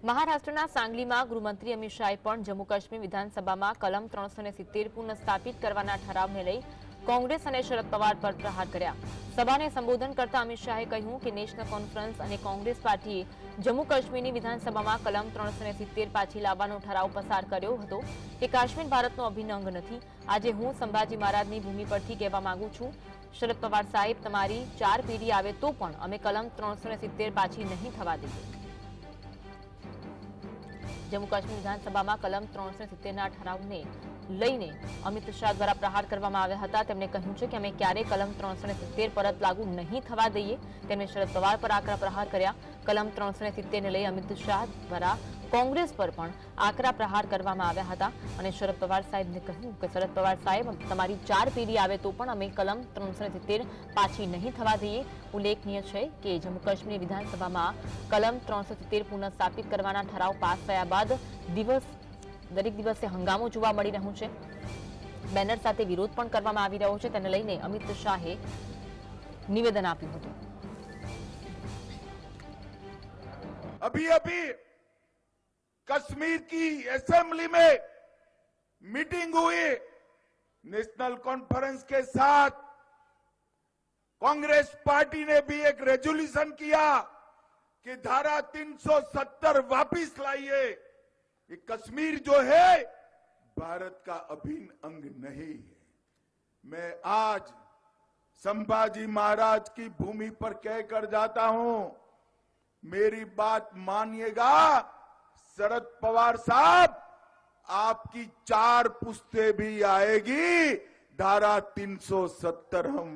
મહારાષ્ટ્રના સાંગલીમાં ગૃહમંત્રી અમિત શાહે પણ જમ્મુ કાશ્મીર વિધાનસભામાં કલમ 370 પુનઃસ્થાપિત કરવાના ઠરાવને લઈ કોંગ્રેસ અને શરદ પવાર પર પ્રહાર કર્યા। સભાને સંબોધન કરતા અમિત શાહે કહ્યું કે નેશનલ કોન્ફરન્સ અને કોંગ્રેસ પાર્ટીએ જમ્મુ કાશ્મીરની વિધાનસભામાં કલમ 370 પાછી લાવવાનો ઠરાવ પસાર કર્યો હતો કે કાશ્મીર ભારતનો અભિન્ન અંગ નથી। આજે હું સંભાજી મહારાજની ભૂમિ પરથી કહેવા માંગુ છું, શરદ પવાર સાહેબ, તમારી 4 પેઢી આવે તો પણ અમે કલમ 370 પાછી નહીં થવા દઈએ। જમ્મુ કાશ્મીર વિધાનસભામાં કલમ 370ના ઠરાવને લઈને અમિત શાહ દ્વારા પ્રહાર કરવામાં આવ્યા હતા। તેમણે કહ્યું છે કે અમે ક્યારેય કલમ 370 પરત લાગુ નહીં થવા દઈએ। તેમણે શરદ પવાર પર આકરા પ્રહાર કર્યા। કલમ 370ને લઈ અમિત શાહ દ્વારા કોંગ્રેસ પર પણ આકરા પ્રહાર કરવામાં આવ્યા હતા અને શરદ પવાર સાહેબને કહ્યું કે શરદ પવાર સાહેબ, તમારી 4 પેઢી આવે તો પણ અમે કલમ 370 પાછી નહીં થવા દઈએ। ઉલ્લેખનીય છે કે જમ્મુ કાશ્મીર વિધાનસભામાં કલમ 370 પુનઃસ્થાપિત કરવાના ઠરાવ પાસ થયા બાદ દરેક દિવસે હંગામો જોવા મળી રહ્યો છે। બેનર સાથે વિરોધ પણ કરવામાં આવી રહ્યો છે। તેને લઈને અમિત શાહે નિવેદન આપ્યું હતું। अभी कश्मीर की असेंबली में मीटिंग हुई, नेशनल कॉन्फ्रेंस के साथ कांग्रेस पार्टी ने भी एक रेजोल्यूशन किया कि धारा 370 वापिस लाइए। ये कश्मीर जो है भारत का अभिन्न अंग नहीं है। मैं आज संभाजी महाराज की भूमि पर कहकर जाता हूं, मेरी बात मानिएगा शरद पवार साहब, आपकी 4 पुश्ते भी आएगी, धारा 370 हम